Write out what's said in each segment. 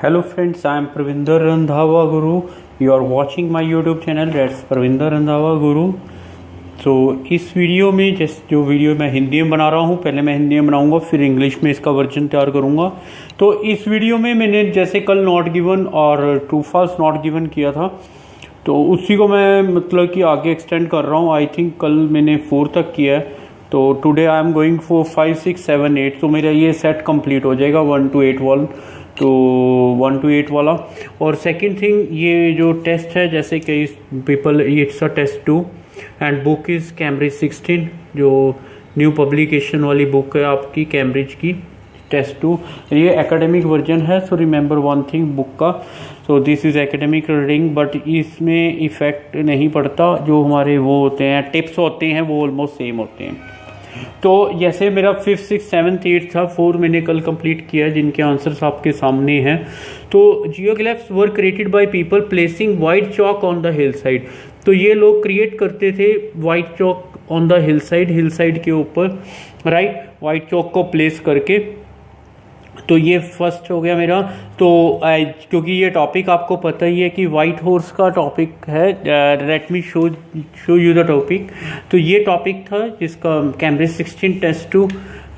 Hello friends, I am Pravinder Randhawa Guru. You are watching my YouTube channel, that's Pravinder Randhawa Guru. तो इस video में जो video मैं हिंदी में बना रहा हूँ, पहले मैं हिंदी में बनाऊँगा फिर इंग्लिश में इसका वर्जन तैयार करूँगा। तो इस वीडियो में मैंने जैसे कल नॉट गिवन और ट्रू फॉल्स नॉट गिवन किया था, तो उसी को मैं मतलब कि आगे एक्सटेंड कर रहा हूँ। आई थिंक कल मैंने 4 तक किया है, तो today I am going for 5, 6, 7, 8। तो मेरा ये सेट कंप्लीट हो जाएगा 1 to 8 वाला, तो 1 to 8 वाला। और सेकंड थिंग, ये जो टेस्ट है जैसे कि people it's a test 2 and book is Cambridge 16, जो न्यू पब्लिकेशन वाली बुक है आपकी कैम्ब्रिज की, टेस्ट 2। ये एकेडमिक वर्जन है। So remember one thing book का, so this is academic reading, but इसमें इफ़ेक्ट नहीं पड़ता। जो हमारे वो होते हैं टिप्स होते हैं वो ऑलमोस्ट सेम होते हैं। तो जैसे मेरा 5, 6, 7, 8 था, 4 मैंने कल कंप्लीट किया जिनके आंसर्स आपके सामने हैं। तो geoglyphs were created by people placing white chalk on the hill side. तो ये लोग क्रिएट करते थे white chalk on the hill side के ऊपर, राइट, वाइट चॉक को प्लेस करके। तो ये फर्स्ट हो गया मेरा। तो क्योंकि ये टॉपिक आपको पता ही है कि वाइट हॉर्स का टॉपिक है, let me show you the topic. तो ये टॉपिक था जिसका कैम्ब्रिज 16 टेस्ट 2,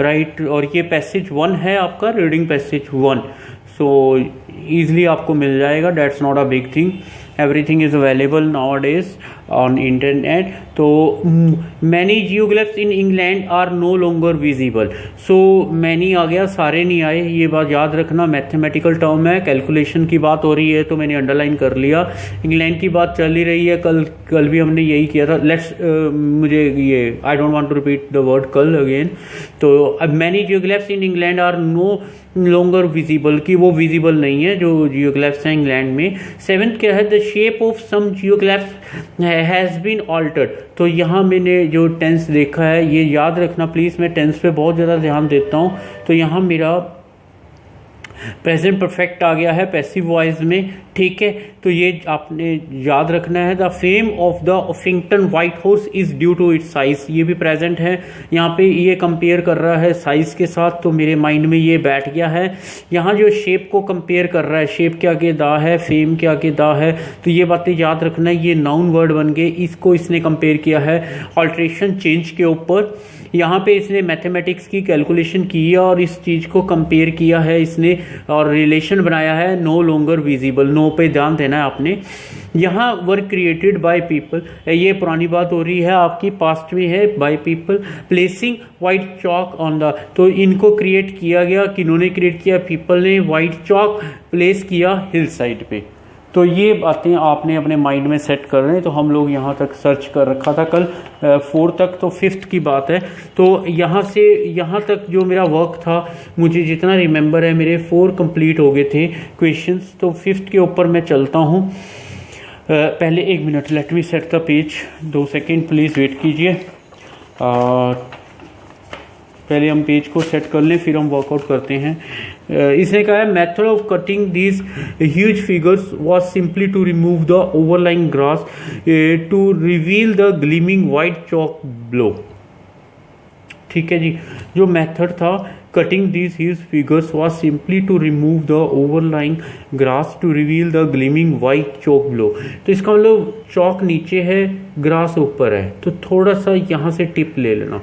राइट। और ये पैसेज 1 है आपका, रीडिंग पैसेज 1। सो ईजिली आपको मिल जाएगा, that's not a big thing, everything is available nowadays on internet. तो many geoglyphs in England are no longer visible. So many आ गया, सारे नहीं आए, ये बात याद रखना। मैथमेटिकल टर्म है, कैलकुलेशन की बात हो रही है, तो मैंने अंडरलाइन कर लिया। इंग्लैंड की बात चल ही रही है, कल भी हमने यही किया था। मुझे ये I don't want to repeat the word कल अगेन। तो अब many geoglyphs in England are no longer visible, कि वो विजिबल नहीं है जो जियोग्लिफ्स हैं इंग्लैंड में। 7th क्या है, the shape of some geoglyphs has been altered. तो यहाँ मैंने जो टेंस देखा है, ये याद रखना प्लीज, मैं टेंस पे बहुत ज़्यादा ध्यान देता हूँ। तो यहाँ मेरा प्रेजेंट परफेक्ट आ गया है पैसिव वॉइस में, ठीक है। तो ये आपने याद रखना है। The fame of the Uffington white horse is due to its size, ये भी प्रेजेंट है। यहाँ पे ये कंपेयर कर रहा है साइज के साथ, तो मेरे माइंड में ये बैठ गया है। यहाँ जो शेप को कंपेयर कर रहा है, शेप के आगे दा है, फेम के आगे दा है, तो ये बातें याद रखना है। ये नाउन वर्ड बन गए, इसको इसने कंपेयर किया है ऑल्ट्रेशन, चेंज के ऊपर। यहाँ पे इसने मैथमेटिक्स की कैलकुलेशन की है और इस चीज को कंपेयर किया है इसने, और रिलेशन बनाया है नो लॉन्गर विजिबल, नो पे ध्यान देना है आपने। यहाँ वर क्रिएटेड बाय पीपल, ये पुरानी बात हो रही है आपकी, पास्ट में है, by people placing white chalk on the. तो इनको क्रिएट किया गया, किन्होंने क्रिएट किया, पीपल ने वाइट चॉक प्लेस किया हिल साइड पे। तो ये बातें आपने अपने माइंड में सेट कर रहे हैं। तो हम लोग यहाँ तक सर्च कर रखा था कल 4 तक, तो 5th की बात है। तो यहाँ से यहाँ तक जो मेरा वर्क था, मुझे जितना रिमेंबर है, मेरे 4 कंप्लीट हो गए थे क्वेश्चंस। तो 5th के ऊपर मैं चलता हूँ। पहले 1 minute, let me set the page, 2 second please wait कीजिए। पहले हम पेज को सेट कर लें, फिर हम वर्कआउट करते हैं। इसने कहा है method of cutting these huge figures was simply to remove the overlying grass to reveal the gleaming white chalk below. ठीक है जी, जो मेथड था cutting these huge figures was simply to remove the overlying grass to reveal the gleaming white chalk below. तो इसका मतलब chalk नीचे है, ग्रास ऊपर है, तो थोड़ा सा यहाँ से टिप ले लेना।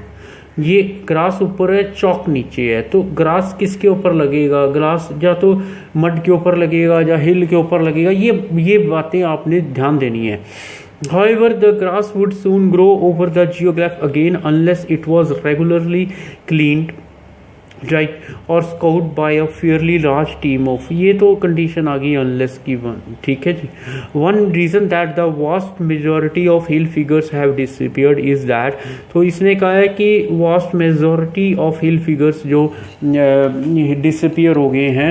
ये ग्रास ऊपर है, चॉक नीचे है, तो ग्रास किसके ऊपर लगेगा? ग्रास या तो मड के ऊपर लगेगा या हिल के ऊपर लगेगा। ये बातें आपने ध्यान देनी है। However, the grass would soon grow over the geoglyph again unless it was regularly cleaned, right, और scout by a fairly large team of। ये तो कंडीशन आ गई unless की, ठीक है जी। One reason that the vast majority of hill figures have disappeared is that, तो इसने कहा है कि vast majority of hill figures जो disappear हो गए हैं।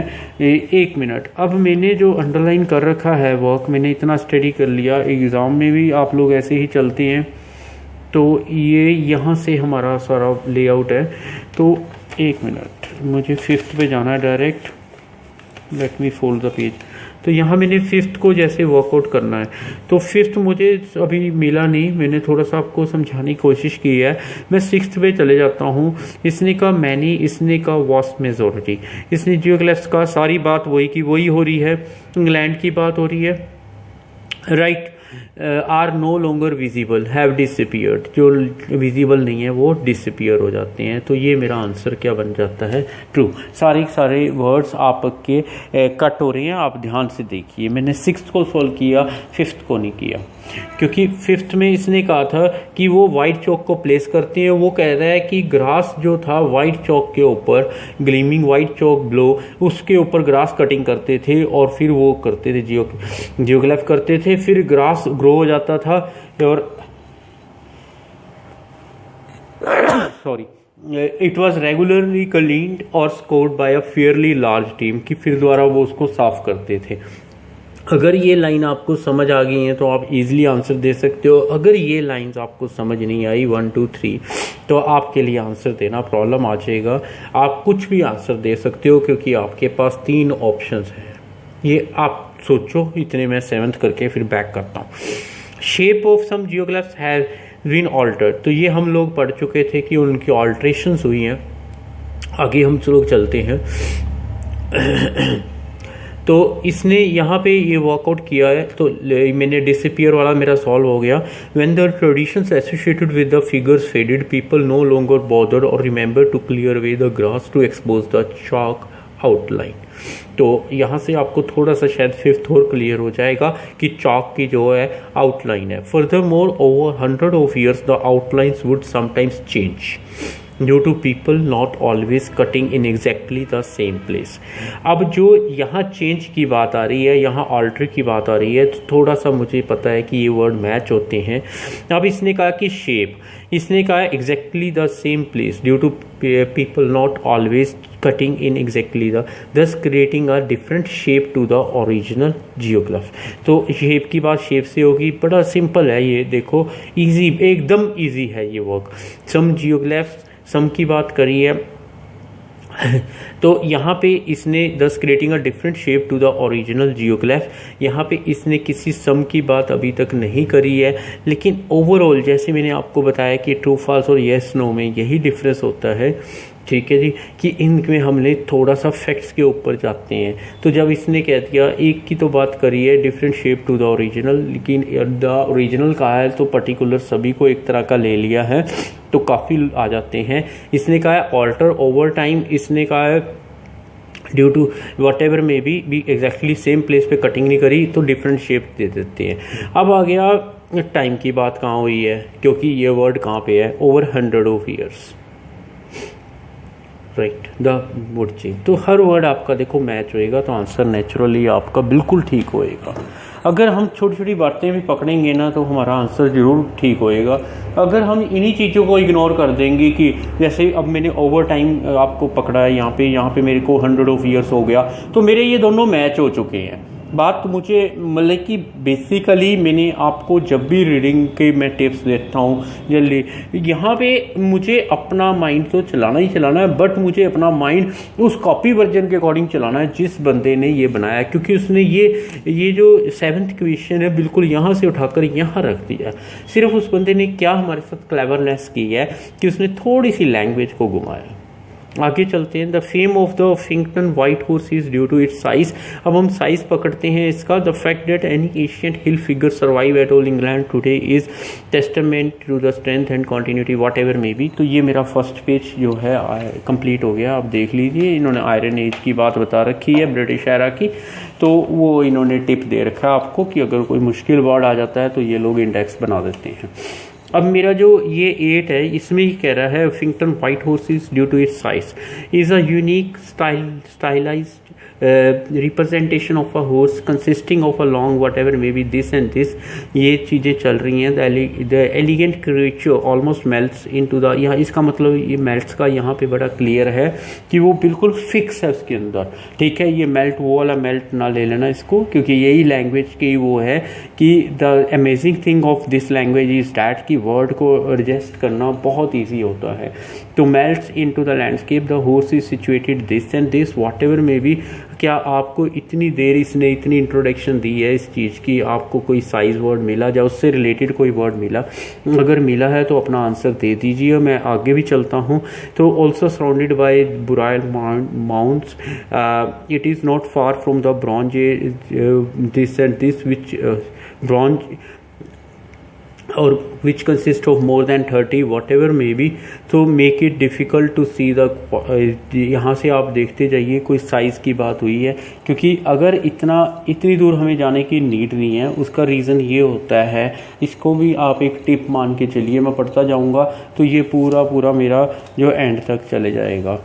1 मिनट, अब मैंने जो अंडरलाइन कर रखा है वर्क, मैंने इतना स्टडी कर लिया, एग्ज़ाम में भी आप लोग ऐसे ही चलते हैं। तो ये यहाँ से हमारा सारा लेआउट है। तो 1 मिनट, मुझे 5th पे जाना है direct, let me fold the page. तो यहाँ मैंने फिफ्थ को जैसे वर्कआउट करना है, तो फिफ्थ मुझे अभी मिला नहीं, मैंने थोड़ा सा आपको समझाने की कोशिश की है। मैं सिक्स्थ पे चले जाता हूँ। इसने का मैनी, इसने का वास्ट मेजोरिटी, इसने जियोग्लिफ्स का सारी बात वही की वही हो रही है, इंग्लैंड की बात हो रही है, right. Are no longer visible, have disappeared, जो विजिबल नहीं है वो डिसअपियर हो जाते हैं। तो ये मेरा आंसर क्या बन जाता है, ट्रू। सारे वर्ड्स आपके कट हो रहे हैं, आप ध्यान से देखिए। मैंने सिक्स्थ को सोल्व किया, फिफ्थ को नहीं किया, क्योंकि फिफ्थ में इसने कहा था कि वो वाइट चौक को प्लेस करते हैं। वो कह रहा है कि ग्रास जो था वाइट चौक के ऊपर, ग्लीमिंग वाइट चौक ब्लो, उसके ऊपर ग्रास कटिंग करते थे और फिर वो करते थे जियोग्लिफ करते थे, फिर ग्रास ग्रो हो जाता था और sorry it was regularly cleaned और scoured by a fairly large team, कि फिर दोबारा वो उसको साफ करते थे। अगर ये लाइन आपको समझ आ गई है तो आप इजीली आंसर दे सकते हो। अगर ये लाइंस आपको समझ नहीं आई 1 2 3, तो आपके लिए आंसर देना प्रॉब्लम आ जाएगा। आप कुछ भी आंसर दे सकते हो क्योंकि आपके पास 3 ऑप्शंस हैं। ये आप सोचो, इतने मैं 7th करके फिर बैक करता हूँ। Shape of some geoglyphs have been altered, तो ये हम लोग पढ़ चुके थे कि उनकी ऑल्ट्रेशंस हुई हैं। आगे हम लोग चलते हैं। तो इसने यहाँ पे ये वर्कआउट किया है, तो मैंने डिसअपियर वाला मेरा सॉल्व हो गया। When the traditions associated with the figures faded, people no longer bother और remember to clear away the grass to expose the chalk outline. तो यहाँ से आपको थोड़ा सा शायद फिफ्थ और क्लियर हो जाएगा कि चॉक की जो है आउटलाइन है। Furthermore over 100 of years the outlines would sometimes change due to people not always cutting in exactly the same place. अब जो यहाँ चेंज की बात आ रही है, यहाँ ऑल्टर की बात आ रही है, तो थोड़ा सा मुझे पता है कि ये वर्ड मैच होते हैं। अब इसने कहा कि शेप, इसने कहा exactly the same place due to people not always cutting in exactly the thus creating a different shape to the original geoglyph. तो शेप की बात शेप से होगी, बड़ा सिंपल है ये, देखो इजी, एकदम इजी है ये वर्क। सम जियोग्लिफ्स, सम की बात करी है तो यहाँ पे इसने thus creating a different shape to the original geoglyph. यहाँ पे इसने किसी सम की बात अभी तक नहीं करी है, लेकिन ओवरऑल जैसे मैंने आपको बताया कि ट्रू फॉल्स और येस नो में यही डिफरेंस होता है, ठीक है जी, कि इनमें हमने थोड़ा सा फैक्ट्स के ऊपर जाते हैं। तो जब इसने कह दिया, एक की तो बात करी है different shape to the original, लेकिन द ओरिजिनल कहा है तो पर्टिकुलर सभी को एक तरह का ले लिया है, तो काफ़ी आ जाते हैं। इसने कहा है ऑल्टर ओवर टाइम, इसने कहा है ड्यू टू वट एवर में भी एग्जैक्टली सेम प्लेस पे कटिंग नहीं करी तो डिफरेंट शेप दे देते हैं। अब आ गया टाइम की बात कहाँ हुई है, क्योंकि ये वर्ड कहाँ पे है, over 100 of years, right, the wood change. तो हर वर्ड आपका देखो मैच होएगा, तो आंसर नेचुरली आपका बिल्कुल ठीक होएगा। अगर हम छोटी छोटी बातें भी पकड़ेंगे ना तो हमारा आंसर ज़रूर ठीक होएगा। अगर हम इन्हीं चीज़ों को इग्नोर कर देंगे कि जैसे अब मैंने ओवर टाइम आपको पकड़ा है, यहाँ पे मेरे को 100 ऑफ ईयर्स हो गया, तो मेरे ये दोनों मैच हो चुके हैं। बात मुझे मतलब कि बेसिकली मैंने आपको जब भी रीडिंग के मैं टिप्स देता हूँ जल्दी, यहाँ पे मुझे अपना माइंड तो चलाना ही चलाना है, बट मुझे अपना माइंड उस कॉपी वर्जन के अकॉर्डिंग चलाना है जिस बंदे ने ये बनाया, क्योंकि उसने ये जो 7th क्वेश्चन है बिल्कुल यहाँ से उठाकर यहाँ रख दिया। सिर्फ उस बंदे ने क्या हमारे साथ क्लेवरनेस की है कि उसने थोड़ी सी लैंग्वेज को घुमाया। आगे चलते हैं। The fame of the Uffington white horse is due to its size. अब हम साइज पकड़ते हैं इसका। The fact that any ancient hill figure survive at all England today is testament to the strength and continuity whatever may be. तो ये मेरा first page जो है कंप्लीट हो गया। आप देख लीजिए, इन्होंने आयरन एज की बात बता रखी है ब्रिटिश एरा की, तो वो इन्होंने टिप दे रखा है आपको कि अगर कोई मुश्किल वर्ड आ जाता है तो ये लोग इंडेक्स बना देते हैं। अब मेरा जो ये 8 है इसमें ही कह रहा है Uffington white horse is due to its size is a unique stylised representation of a horse consisting of a long whatever may be this and this. ये चीज़ें चल रही हैं। The elegant creature almost melts into the, यहाँ इसका मतलब ये melts का यहाँ पे बड़ा क्लियर है कि वो बिल्कुल फिक्स है उसके अंदर, ठीक है। ये मेल्ट वो वाला मेल्ट ना ले लेना इसको, क्योंकि यही लैंग्वेज की वो है कि the amazing thing of this language is that कि वर्ड को एडजस्ट करना बहुत ईजी होता है। तो melts into the landscape the horse is situated this and this whatever may be क्या आपको इतनी देर इसने इतनी इंट्रोडक्शन दी है इस चीज़ की, आपको कोई साइज वर्ड मिला या उससे रिलेटेड कोई वर्ड मिला? अगर मिला है तो अपना आंसर दे दीजिए, मैं आगे भी चलता हूँ। तो also surrounded by burial mounts, it is not far from the bronze this and this which bronze or which consist of more than 30 whatever may be, तो make it difficult to see the यहाँ से आप देखते जाइए कोई size की बात हुई है, क्योंकि अगर इतनी दूर हमें जाने की नीड नहीं है। उसका रीज़न ये होता है, इसको भी आप एक टिप मान के चलिए, मैं पढ़ता जाऊँगा तो ये पूरा मेरा जो एंड तक चले जाएगा।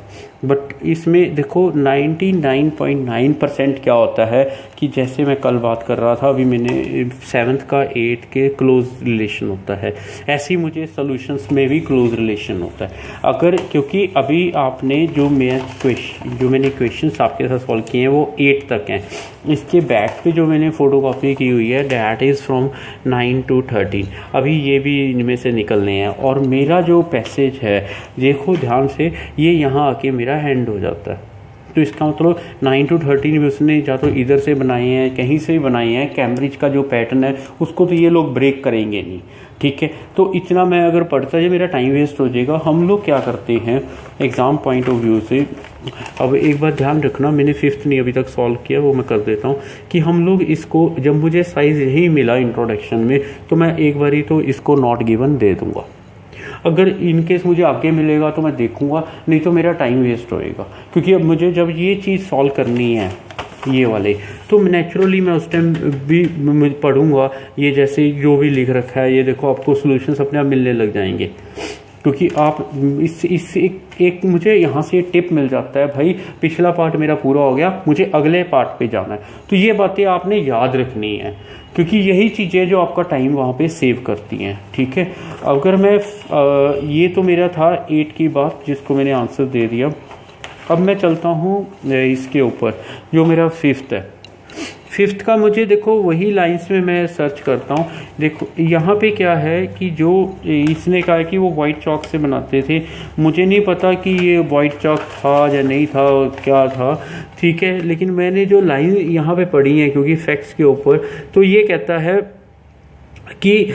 बट इसमें देखो 99.9% क्या होता है कि जैसे मैं कल बात कर रहा था, अभी मैंने 7th का 8 के क्लोज रिलेशन होता है, ऐसे ही मुझे सॉल्यूशंस में भी क्लोज रिलेशन होता है। अगर क्योंकि अभी आपने जो मैंने क्वेश्चंस आपके साथ सॉल्व किए हैं वो 8 तक हैं, इसके बैक पे जो मैंने फ़ोटोकॉपी की हुई है दैट इज़ फ्रॉम 9 to 13, अभी ये भी इनमें से निकलने हैं। और मेरा जो पैसेज है देखो ध्यान से, ये यहाँ आके मेरा हैंड हो जाता है। तो इसका मतलब 9 to 13 भी उसने या तो इधर से बनाए हैं, कहीं से भी बनाए हैं। कैम्ब्रिज का जो पैटर्न है उसको तो ये लोग ब्रेक करेंगे नहीं, ठीक है। तो इतना मैं अगर पढ़ता है मेरा टाइम वेस्ट हो जाएगा। हम लोग क्या करते हैं एग्ज़ाम पॉइंट ऑफ व्यू से, अब एक बात ध्यान रखना, मैंने 5th नहीं अभी तक सॉल्व किया, वो मैं कर देता हूँ कि हम लोग इसको, जब मुझे साइज़ यही मिला इंट्रोडक्शन में, तो मैं एक बारी तो इसको नॉट गिवन दे दूँगा। अगर इनकेस मुझे आगे मिलेगा तो मैं देखूंगा, नहीं तो मेरा टाइम वेस्ट होएगा। क्योंकि अब मुझे जब ये चीज़ सॉल्व करनी है ये वाले, तो नेचुरली मैं उस टाइम भी पढ़ूंगा ये जैसे जो भी लिख रखा है, ये देखो आपको सॉल्यूशंस अपने आप मिलने लग जाएंगे। क्योंकि आप इस एक मुझे यहाँ से टिप मिल जाता है, भाई पिछला पार्ट मेरा पूरा हो गया, मुझे अगले पार्ट पे जाना है। तो ये बातें आपने याद रखनी है, क्योंकि यही चीज़ें जो आपका टाइम वहाँ पे सेव करती हैं, ठीक है। अगर मैं ये तो मेरा था 8 की बात जिसको मैंने आंसर दे दिया। अब मैं चलता हूँ इसके ऊपर जो मेरा 5th है। 5th का मुझे देखो वही लाइंस में मैं सर्च करता हूँ। देखो यहाँ पे क्या है कि जो इसने कहा कि वो वाइट चॉक से बनाते थे, मुझे नहीं पता कि ये वाइट चॉक था या नहीं था, क्या था, ठीक है। लेकिन मैंने जो लाइन यहाँ पे पढ़ी है क्योंकि फैक्ट्स के ऊपर, तो ये कहता है कि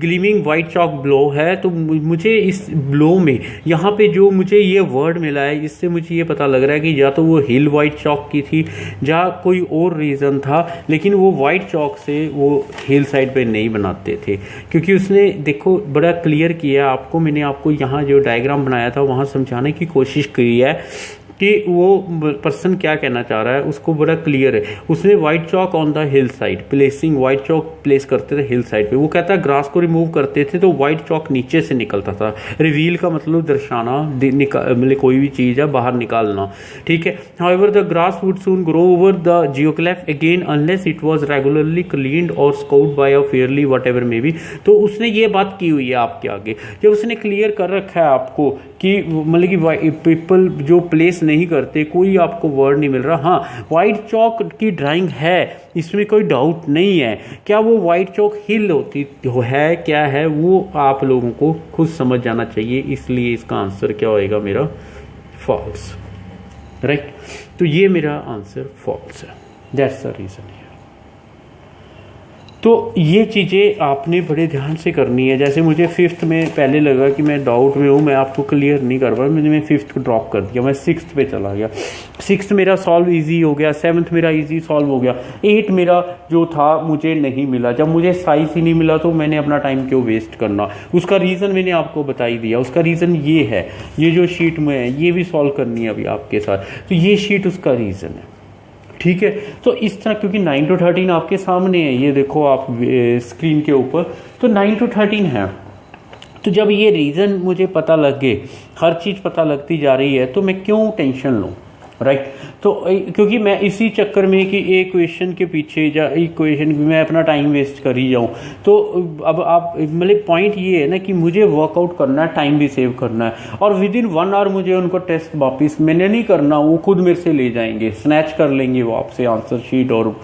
ग्लीमिंग वाइट चॉक ब्लो है। तो मुझे इस ब्लो में यहाँ पे जो मुझे ये वर्ड मिला है, इससे मुझे ये पता लग रहा है कि या तो वो हिल वाइट चॉक की थी या कोई और रीज़न था, लेकिन वो वाइट चॉक से वो हिल साइड पे नहीं बनाते थे। क्योंकि उसने देखो बड़ा क्लियर किया आपको, मैंने आपको यहाँ जो डायग्राम बनाया था वहाँ समझाने की कोशिश की है कि वो पर्सन क्या कहना चाह रहा है, उसको बड़ा क्लियर है। उसने white chalk on the hill side, placing white chalk place करते थे हिल साइड पे। वो कहता है ग्रास को रिमूव करते थे तो वाइट चॉक नीचे से निकलता था। रिवील का मतलब दर्शाना, मतलब कोई भी चीज़ है बाहर निकालना, ठीक है। However the grass would soon grow over the geoglyph again unless it was regularly cleaned और scoured by a fairly whatever may be. तो उसने ये बात की हुई है आपके आगे, जब उसने क्लियर कर रखा है आपको कि मतलब कि पीपल जो प्लेस नहीं करते, कोई आपको वर्ड नहीं मिल रहा। हाँ, वाइट चॉक की ड्राइंग है, इसमें कोई डाउट नहीं है। क्या वो वाइट चॉक हिल होती है, क्या है, वो आप लोगों को खुद समझ जाना चाहिए। इसलिए इसका आंसर क्या होएगा मेरा, फॉल्स, राइट। तो ये मेरा आंसर फॉल्स है, दैट्स द रीजन है। तो ये चीज़ें आपने बड़े ध्यान से करनी है। जैसे मुझे 5th में पहले लगा कि मैं डाउट में हूँ, मैं आपको क्लियर नहीं कर पाया, मैं 5th को ड्रॉप कर दिया, मैं 6th पे चला गया। 6th मेरा सॉल्व इजी हो गया, 7th मेरा इजी सॉल्व हो गया, 8 मेरा जो था मुझे नहीं मिला। जब मुझे साइज ही नहीं मिला तो मैंने अपना टाइम क्यों वेस्ट करना। उसका रीज़न मैंने आपको बता ही दिया। उसका रीज़न ये है, ये जो शीट में है ये भी सॉल्व करनी है अभी आपके साथ, तो ये शीट उसका रीज़न है, ठीक है। तो इस तरह, क्योंकि 9 to 13 आपके सामने है, ये देखो आप स्क्रीन के ऊपर, तो 9 to 13 है। तो जब ये रीज़न मुझे पता लग गए, हर चीज़ पता लगती जा रही है, तो मैं क्यों टेंशन लूँ, राइट। तो क्योंकि मैं इसी चक्कर में कि एक क्वेश्चन के पीछे या एक क्वेश्चन मैं अपना टाइम वेस्ट कर ही जाऊँ। तो अब आप मतलब पॉइंट ये है ना कि मुझे वर्कआउट करना है, टाइम भी सेव करना है, और विद इन 1 आवर मुझे उनको टेस्ट वापस मैंने नहीं करना, वो खुद मेरे से ले जाएंगे, स्नैच कर लेंगे वो आपसे आंसर शीट और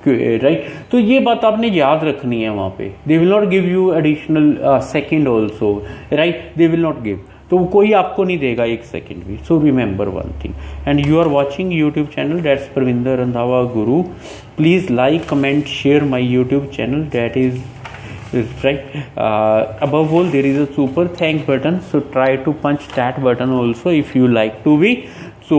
राइट। तो ये बात आपने याद रखनी है वहाँ पे। They will not give you additional second also, right, they will not give. तो कोई आपको नहीं देगा एक सेकंड भी. So remember one thing, and you are watching YouTube channel that's Parvinder Randhawa Guru. Please like, comment, share my YouTube channel. That is right. Above all, there is a super thank button, so try to punch that button also if you like to be. So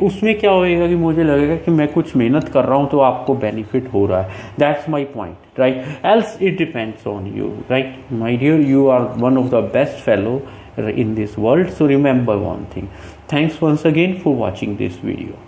उसमें क्या होएगा कि मुझे लगेगा कि मैं कुछ मेहनत कर रहा हूँ तो आपको बेनिफिट हो रहा है. That's my point, right. Else it depends on you, right. My dear, you are one of the best fellow in this world, so remember one thing. Thanks once again for watching this video.